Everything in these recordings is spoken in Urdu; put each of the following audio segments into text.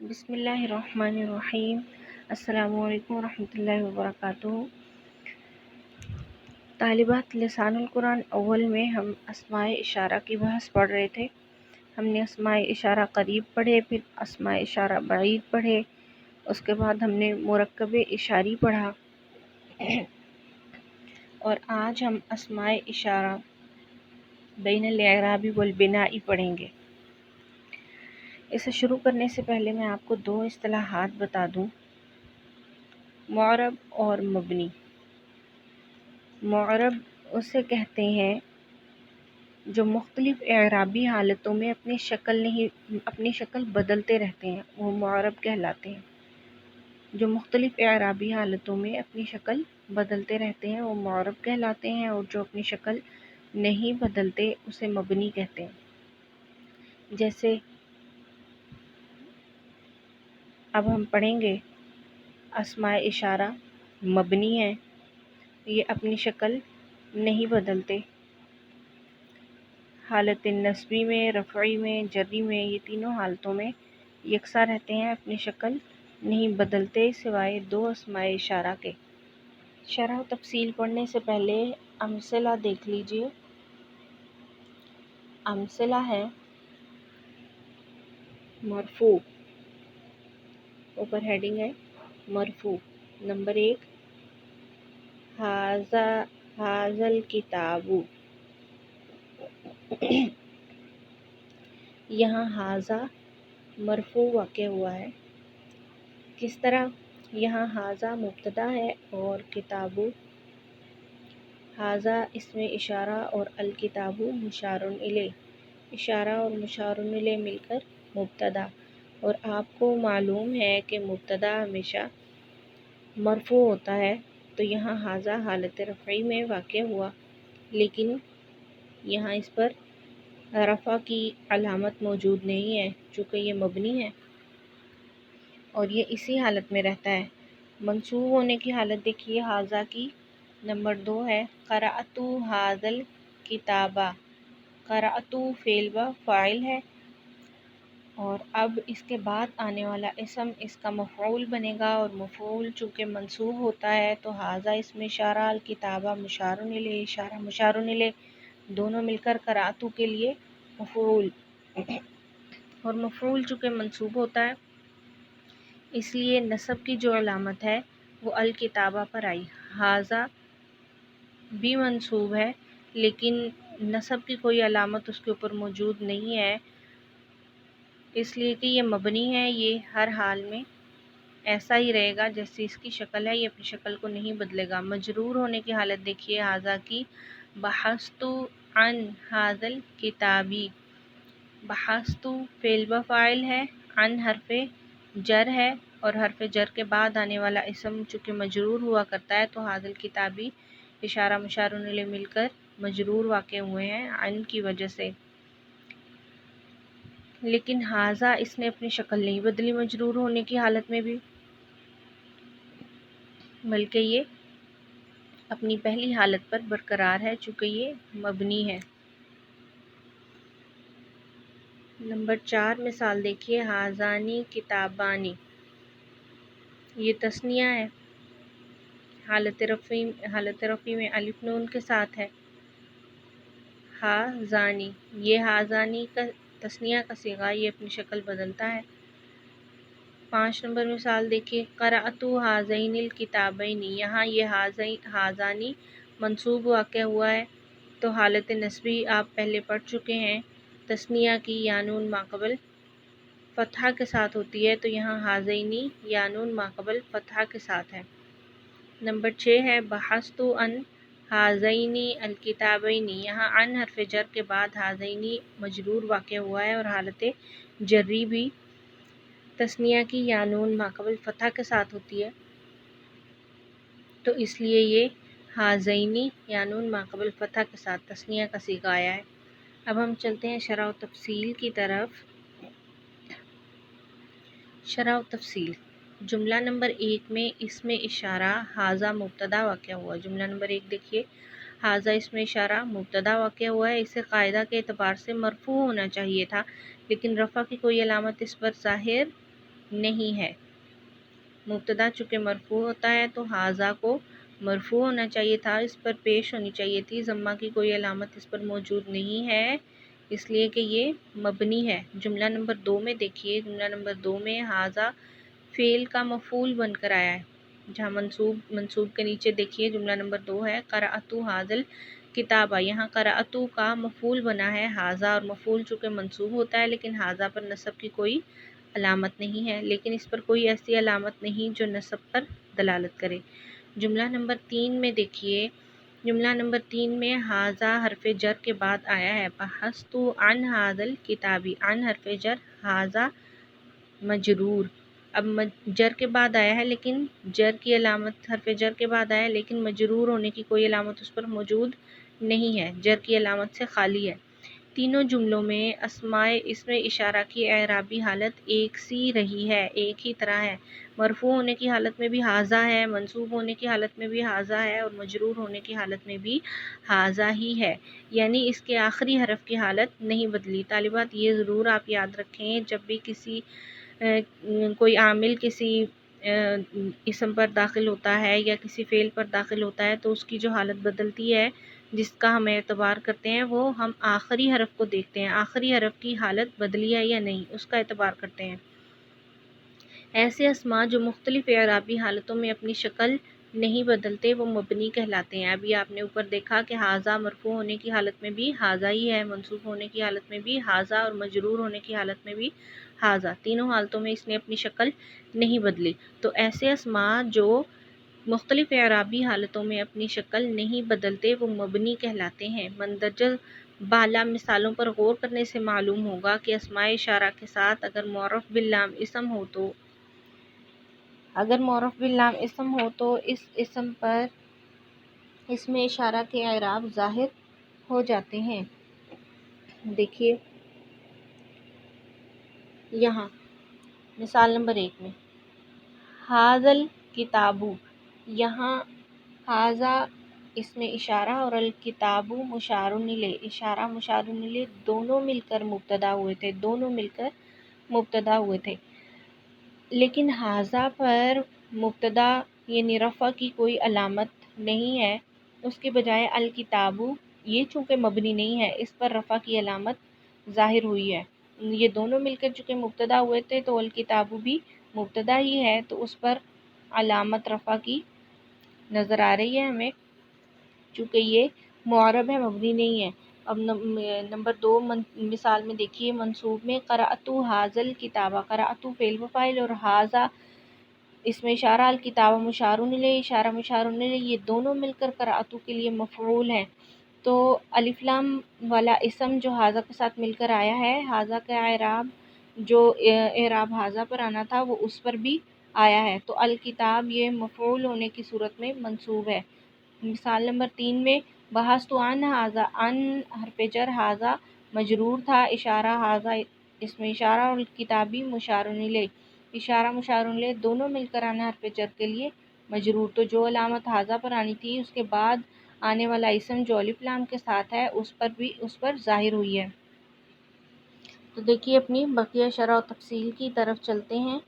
بسم اللہ الرحمن الرحیم۔ السلام علیکم ورحمۃ اللہ وبرکاتہ۔ طالبات لسان القرآن اول میں ہم اسماء اشارہ کی بحث پڑھ رہے تھے۔ ہم نے اسماء اشارہ قریب پڑھے، پھر اسماء اشارہ بعید پڑھے، اس کے بعد ہم نے مرکب اشاری پڑھا، اور آج ہم اسماء اشارہ بین الاعراب والبناء پڑھیں گے۔ اسے شروع کرنے سے پہلے میں آپ کو دو اصطلاحات بتا دوں، معرب اور مبنی۔ معرب اسے کہتے ہیں جو مختلف اعرابی حالتوں میں اپنی شکل بدلتے رہتے ہیں، وہ معرب کہلاتے ہیں۔ جو مختلف اعرابی حالتوں میں اپنی شکل بدلتے رہتے ہیں وہ معرب کہلاتے ہیں، اور جو اپنی شکل نہیں بدلتے اسے مبنی کہتے ہیں۔ جیسے اب ہم پڑھیں گے اسماء اشارہ مبنی ہیں، یہ اپنی شکل نہیں بدلتے، حالت نصبی میں، رفعی میں، جری میں، یہ تینوں حالتوں میں یکساں رہتے ہیں، اپنی شکل نہیں بدلتے سوائے دو اسماء اشارہ کے۔ شرح و تفصیل پڑھنے سے پہلے امثلہ دیکھ لیجئے۔ امثلہ ہے مرفوع، اوپر ہیڈنگ ہے مرفوع۔ نمبر 1، ھذا الکتاب۔ یہاں ھذا مرفوع واقع ہوا ہے، کس طرح؟ یہاں ھذا مبتدا ہے اور کتاب، ھذا اسم اشارہ اور الکتاب مشار الیہ، اشارہ اور مشار الیہ مل کر مبتدا، اور آپ کو معلوم ہے کہ مبتدا ہمیشہ مرفوع ہوتا ہے، تو یہاں ھذا حالت رفعی میں واقع ہوا، لیکن یہاں اس پر رفع کی علامت موجود نہیں ہے چونکہ یہ مبنی ہے اور یہ اسی حالت میں رہتا ہے۔ منصوب ہونے کی حالت دیکھیے ھذا کی۔ نمبر 2 ہے قرأت ھذا الکتاب۔ قرأت فعل و فاعل ہے، اور اب اس کے بعد آنے والا اسم اس کا مفعول بنے گا، اور مفعول چونکہ منصوب ہوتا ہے تو ھذا اسم اشارہ، الکتاب مشار الیہ، اشارہ مشار الیہ، دونوں مل کر قرأت کے لیے مفعول، اور مفعول چونکہ منصوب ہوتا ہے اس لیے نصب کی جو علامت ہے وہ الکتابہ پر آئی۔ ھذا بھی منصوب ہے لیکن نصب کی کوئی علامت اس کے اوپر موجود نہیں ہے، اس لیے کہ یہ مبنی ہے، یہ ہر حال میں ایسا ہی رہے گا جیسی اس کی شکل ہے، یہ اپنی شکل کو نہیں بدلے گا۔ مجرور ہونے کی حالت دیکھیے ھذا کی۔ بحثت عن ھذا الکتاب۔ بحثت فعل و فاعل ہے، عن حرف جر ہے، اور حرف جر کے بعد آنے والا اسم چونکہ مجرور ہوا کرتا ہے تو ھذا الکتاب اشارہ مشار الیہ مل کر مجرور واقع ہوئے ہیں عن کی وجہ سے، لیکن ھذا اس نے اپنی شکل نہیں بدلی مجرور ہونے کی حالت میں بھی، بلکہ یہ اپنی پہلی حالت پر برقرار ہے چونکہ یہ مبنی ہے۔ نمبر 4 مثال دیکھیے ھذان کتابان۔ یہ تثنیہ ہے، حالت رفعی میں الف نون کے ساتھ ہے۔ ھذان، یہ ھذان کا تثنیہ کا صیغہ، یہ اپنی شکل بدلتا ہے۔ 5 نمبر مثال دیکھیے قرأت ھذین الکتابین۔ یہاں یہ ھذان منصوب واقع ہوا ہے، تو حالت نصبی آپ پہلے پڑھ چکے ہیں، تثنیہ کی یا نون ماقبل فتحہ کے ساتھ ہوتی ہے، تو یہاں ھذین یا نون ماقبل فتحہ کے ساتھ ہے۔ نمبر 6 ہے بحثت عن ھذین الکتابین۔ یہاں عن حرف جر کے بعد ھذین مجرور واقع ہوا ہے، اور حالت جری بھی تثنیہ کی یا نون ماقبل فتحہ کے ساتھ ہوتی ہے، تو اس لیے یہ ھذین یا نون ماقبل فتحہ کے ساتھ تثنیہ کا صیغہ آیا ہے۔ اب ہم چلتے ہیں شرح و تفصیل کی طرف۔ شرح و تفصیل، جملہ نمبر 1 میں اسم اشارہ ھذا مبتدا واقع ہوا۔ جملہ نمبر 1 دیکھیے ھذا اسم اشارہ مبتدا واقع ہوا ہے، اسے قاعدہ کے اعتبار سے مرفوع ہونا چاہیے تھا، لیکن رفع کی کوئی علامت اس پر ظاہر نہیں ہے۔ مبتدا چونکہ مرفوع ہوتا ہے تو حاذا کو مرفوع ہونا چاہیے تھا، اس پر پیش ہونی چاہیے تھی، ضمہ کی کوئی علامت اس پر موجود نہیں ہے، اس لیے کہ یہ مبنی ہے۔ جملہ نمبر 2 میں دیکھیے، جملہ نمبر 2 میں حاذا فعل کا مفعول بن کر آیا ہے، جہاں منصوب کے نیچے دیکھیے جملہ نمبر 2 ہے قرأت حاذل کتابہ، یہاں قرأت کا مفعول بنا ہے حاذا، اور مفعول چونکہ منصوب ہوتا ہے لیکن حاذا پر نصب کی کوئی علامت نہیں ہے، لیکن اس پر کوئی ایسی علامت نہیں جو نصب پر دلالت کرے۔ جملہ نمبر 3 میں دیکھیے، جملہ نمبر 3 میں حاذا حرف جر کے بعد آیا ہے بحثت عن حاذل کتابی، عن حرف جر، حاذا مجرور۔ اب جر کے بعد آیا ہے لیکن جر کی علامت، حرف جر کے بعد آیا ہے لیکن مجرور ہونے کی کوئی علامت اس پر موجود نہیں ہے، جر کی علامت سے خالی ہے۔ تینوں جملوں میں اسماء اسم اشارہ کی اعرابی حالت ایک سی رہی ہے، ایک ہی طرح ہے۔ مرفوع ہونے کی حالت میں بھی حاذا ہے، منصوب ہونے کی حالت میں بھی حاذا ہے، اور مجرور ہونے کی حالت میں بھی حاذا ہی ہے، یعنی اس کے آخری حرف کی حالت نہیں بدلی۔ طالبات یہ ضرور آپ یاد رکھیں، جب بھی کوئی عامل کسی اسم پر داخل ہوتا ہے یا کسی فعل پر داخل ہوتا ہے تو اس کی جو حالت بدلتی ہے، جس کا ہم اعتبار کرتے ہیں، وہ ہم آخری حرف کو دیکھتے ہیں، آخری حرف کی حالت بدلی ہے یا نہیں، اس کا اعتبار کرتے ہیں۔ ایسے اسماء جو مختلف اعرابی حالتوں میں اپنی شکل نہیں بدلتے وہ مبنی کہلاتے ہیں۔ ابھی آپ نے اوپر دیکھا کہ حاذا مرفوع ہونے کی حالت میں بھی حاذا ہی ہے، منصوب ہونے کی حالت میں بھی حاذا، اور مجرور ہونے کی حالت میں بھی حاذا، تینوں حالتوں میں اس نے اپنی شکل نہیں بدلی۔ تو ایسے اسماء جو مختلف اعرابی حالتوں میں اپنی شکل نہیں بدلتے وہ مبنی کہلاتے ہیں۔ مندرجہ بالا مثالوں پر غور کرنے سے معلوم ہوگا کہ اسماء اشارہ کے ساتھ اگر معرف باللام اسم ہو تو اس اسم پر اسم اشارہ کے اعراب ظاہر ہو جاتے ہیں۔ دیکھیے یہاں مثال نمبر 1 میں حاذل کتابو، یہاں حاذا اسم اشارہ اور الکتاب مشار الیہ، اشارہ مشار الیہ دونوں مل کر مبتدا ہوئے تھے، لیکن حاذا پر مبتدا یعنی رفع کی کوئی علامت نہیں ہے، اس کے بجائے الکتاب، یہ چونکہ مبنی نہیں ہے، اس پر رفع کی علامت ظاہر ہوئی ہے۔ یہ دونوں مل کر چونکہ مبتدا ہوئے تھے تو الکتاب بھی مبتدا ہی ہے، تو اس پر علامت رفع کی نظر آ رہی ہے ہمیں، چونکہ یہ معرب ہے، مبنی نہیں ہے۔ اب نمبر 2 مثال میں دیکھیے، منصوب میں قرأت حاذل کتابہ، قرأت فعل و فاعل اور حاذا اسم اشارہ، الکتاب مشار الیہ، اشارہ مشار الیہ، یہ دونوں مل کر قرأت کے لیے مفعول ہیں۔ تو الف لام والا اسم جو حاذا کے ساتھ مل کر آیا ہے، حاذا کا اعراب جو اعراب حاذا پر آنا تھا وہ اس پر بھی آیا ہے، تو الکتاب یہ مفعول ہونے کی صورت میں منصوب ہے۔ مثال نمبر 3 میں بحثت عن حاذا، عن حرف جر، حاذا مجرور تھا، اشارہ حاذا اسم اشارہ اور کتابی مشار الیہ، اشارہ مشار الیہ دونوں مل کر آنا حرف جر کے لیے مجرور، تو جو علامت حاذا پر آنی تھی اس کے بعد آنے والا اسم جو الف لام کے ساتھ ہے اس پر ظاہر ہوئی ہے۔ تو دیکھیے اپنی بقیہ شرح و تفصیل کی طرف چلتے ہیں۔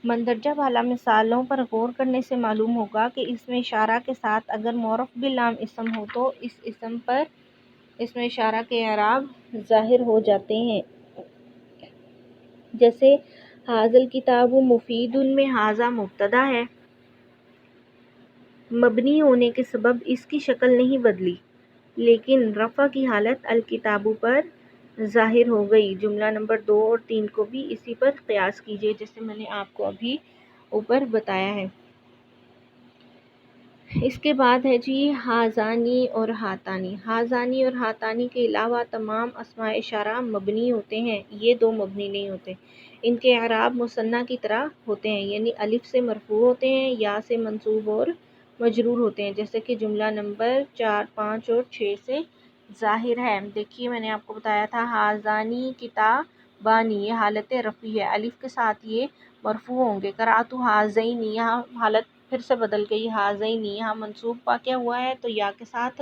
مندرجہ بالا مثالوں پر غور کرنے سے معلوم ہوگا کہ اسم اشارہ کے ساتھ اگر معرف باللام اسم ہو تو اس اسم پر اسم اشارہ کے اعراب ظاہر ہو جاتے ہیں، جیسے حاذل کتاب مفید میں حاذا مبتدا ہے، مبنی ہونے کے سبب اس کی شکل نہیں بدلی، لیکن رفع کی حالت الکتاب پر ظاہر ہو گئی۔ جملہ نمبر 2 اور 3 کو بھی اسی پر قیاس کیجیے جیسے میں نے آپ کو ابھی اوپر بتایا ہے۔ اس کے بعد ہے جی حاذانی اور ہاتانی۔ حاذانی اور ہاتانی کے علاوہ تمام اسماء اشارہ مبنی ہوتے ہیں، یہ دو مبنی نہیں ہوتے، ان کے اعراب مثنیٰ کی طرح ہوتے ہیں، یعنی الف سے مرفوع ہوتے ہیں، یا سے منصوب اور مجرور ہوتے ہیں، جیسے کہ جملہ نمبر 4، 5 اور 6 سے ظاہر ہے۔ دیکھیے میں نے آپ کو بتایا تھا حاذانی کتابانی، یہ حالت رفعی ہے، الف کے ساتھ یہ مرفوع ہوں گے۔ قرأت حاذینی، یہاں حالت پھر سے بدل گئی، حاذینی یہاں منصوب واقع ہوا ہے تو یا کے ساتھ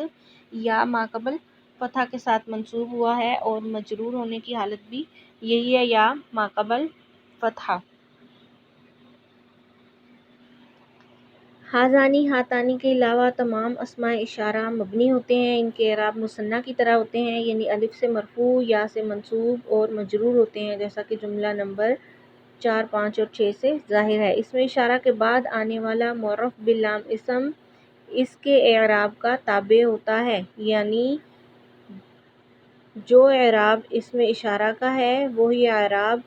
یا ما قبل فتح کے ساتھ منصوب ہوا ہے اور مجرور ہونے کی حالت بھی یہی ہے، یا ماقبل فتح۔ ہاذانی ہاتانی کے علاوہ تمام اسماء اشارہ مبنی ہوتے ہیں، ان کے اعراب مثنیٰ کی طرح ہوتے ہیں، یعنی الف سے مرفوع، یا سے منصوب اور مجرور ہوتے ہیں، جیسا کہ جملہ نمبر 4، 5 اور 6 سے ظاہر ہے۔ اسم اشارہ کے بعد آنے والا معرف باللام اسم اس کے اعراب کا تابع ہوتا ہے، یعنی جو اعراب اسم اشارہ کا ہے وہی اعراب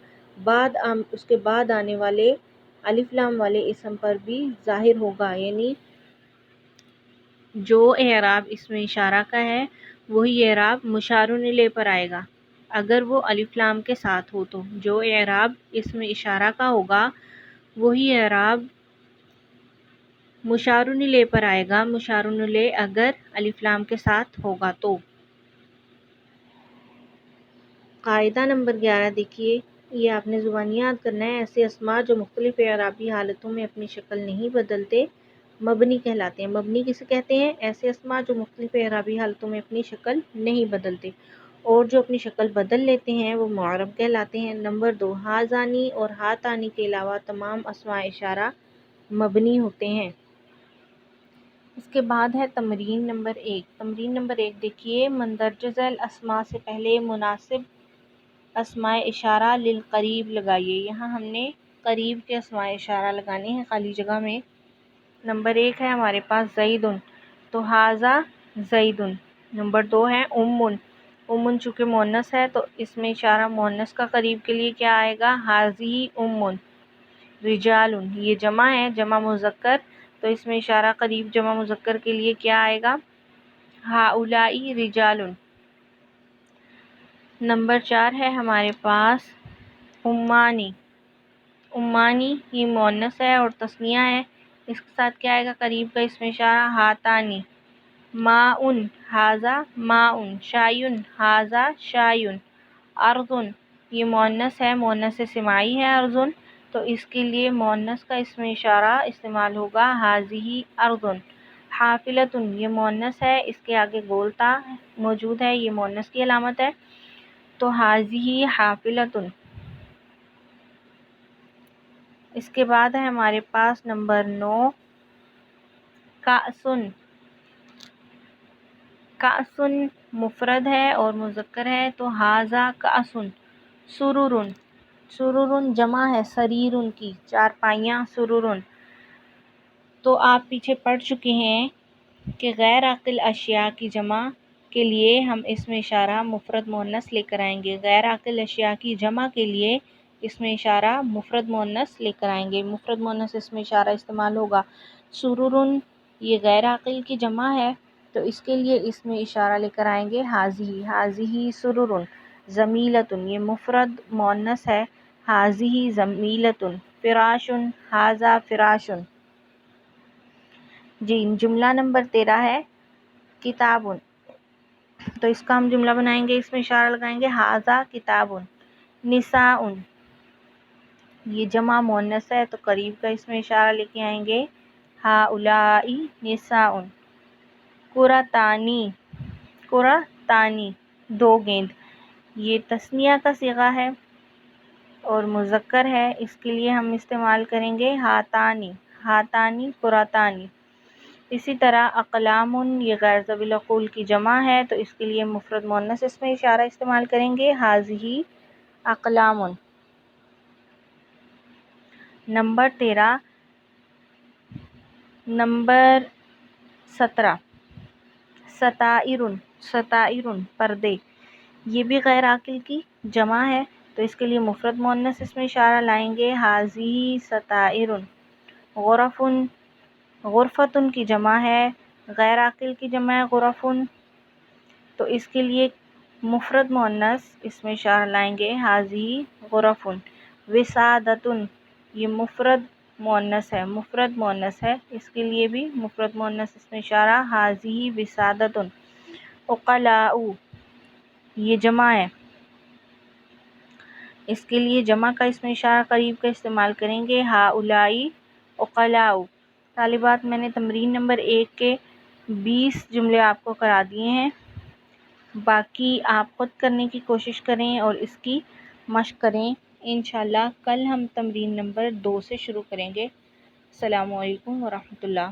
اس کے بعد آنے والے الف لام والے اسم پر بھی ظاہر ہوگا، یعنی جو اعراب اسم اشارہ کا ہے وہی اعراب مشار الیہ پر آئے گا اگر وہ الف لام کے ساتھ ہو تو، جو اعراب اسم اشارہ کا ہوگا وہی اعراب مشار الیہ پر آئے گا، مشار الیہ اگر الف لام کے ساتھ ہوگا تو۔ قاعدہ نمبر 11 دیکھیے، یہ آپ نے زبانی یاد کرنا ہے۔ ایسے اسماء جو مختلف اعرابی حالتوں میں اپنی شکل نہیں بدلتے مبنی کہلاتے ہیں۔ مبنی کسے کہتے ہیں؟ ایسے اسماء جو مختلف اعرابی حالتوں میں اپنی شکل نہیں بدلتے، اور جو اپنی شکل بدل لیتے ہیں وہ معرب کہلاتے ہیں۔ نمبر 2، ہاذانی اور ہاتانی کے علاوہ تمام اسماء اشارہ مبنی ہوتے ہیں۔ اس کے بعد ہے تمرین نمبر 1۔ تمرین نمبر 1 دیکھیے، مندرجہ ذیل اسماء سے پہلے مناسب اسماء اشارہ للقریب لگائیے۔ یہاں ہم نے قریب کے اسماء اشارہ لگانے ہیں خالی جگہ میں۔ نمبر 1 ہے ہمارے پاس زید، تو ھذا زید۔ نمبر 2 ہے ام چونکہ مؤنث ہے تو اسم اشارہ مؤنث کا قریب کے لیے کیا آئے گا؟ ھذہ ام۔ رجال، یہ جمع ہے، جمع مذکر، تو اسم اشارہ قریب جمع مذکر کے لیے کیا آئے گا؟ ھؤلاء رجال۔ نمبر 4 ہے ہمارے پاس امانی۔ امانی یہ مؤنث ہے اور تثنیہ ہے، اس کے ساتھ کیا آئے گا قریب کا اسم اشارہ؟ ہاتانی۔ ماء، ھذا ماء۔ شاء، ھذا شاء۔ ارض یہ مؤنث ہے، مؤنث سماعی ہے ارض، تو اس کے لیے مؤنث کا اسم اشارہ استعمال ہوگا ھذہ ارض۔ حافلۃ یہ مؤنث ہے، اس کے آگے گولتا موجود ہے، یہ مؤنث کی علامت ہے، تو ھذہ حافلۃ۔ اس کے بعد ہے ہمارے پاس نمبر 9، کأس۔ کأس مفرد ہے اور مذکر ہے، تو ھذا کأس۔ سرر، سرر جمع ہے سریر کی، چارپائیاں، سرر۔ تو آپ پیچھے پڑھ چکے ہیں کہ غیر عاقل اشیاء کی جمع کے لیے ہم اسم اشارہ مفرد مؤنث لے کر آئیں گے، غیر عاقل اشیاء کی جمع کے لیے اسم اشارہ مفرد مؤنث لے کر آئیں گے، مفرد مؤنث اسم اشارہ استعمال ہوگا۔ سرر یہ غیر عاقل کی جمع ہے تو اس کے لیے اسم اشارہ لے کر آئیں گے ھذہ، ھذہ سرر۔ جمیلۃ یہ مفرد مؤنث ہے، ھذہ جمیلۃ۔ فراش، ھذا فراش۔ جی، جملہ نمبر 13 ہے کتاب، تو اس کا ہم جملہ بنائیں گے، اس میں اشارہ لگائیں گے ھذا کتاب۔ نساء یہ جمع مؤنث ہے تو قریب کا اس میں اشارہ لے کے آئیں گے ھؤلاء نساء۔ کرتانی، کرتانی دو گیند، یہ تثنیہ کا صیغہ ہے اور مذکر ہے، اس کے لیے ہم استعمال کریں گے ھاتانی، ھاتانی کرتانی۔ اسی طرح اقلام یہ غیر ذوی العقول کی جمع ہے تو اس کے لیے مفرد مؤنث اس میں اشارہ استعمال کریں گے ھذہ اقلام۔ نمبر 13، نمبر 17، ستائر، ستائر پردے، یہ بھی غیر عاقل کی جمع ہے تو اس کے لیے مفرد مؤنث اس میں اشارہ لائیں گے ھذہ ستائر۔ غرف، غرفۃ کی جمع ہے، غیر عاقل کی جمع ہے غرف، تو اس کے لیے مفرد مؤنث اس میں اشارہ لائیں گے ھذہ غرف۔ وسادۃ یہ مفرد مؤنث ہے، مفرد مؤنث ہے، اس کے لیے بھی مفرد مؤنث اس میں اشارہ ھذہ وسادۃ۔ عقلاء یہ جمع ہے، اس کے لیے جمع کا اس میں اشارہ قریب کا استعمال کریں گے ھؤلاء عقلاء۔ طالبات میں نے تمرین نمبر 1 کے 20 جملے آپ کو کرا دیے ہیں، باقی آپ خود کرنے کی کوشش کریں اور اس کی مشق کریں۔ انشاءاللہ کل ہم تمرین نمبر 2 سے شروع کریں گے۔ السلام علیکم ورحمۃ اللہ۔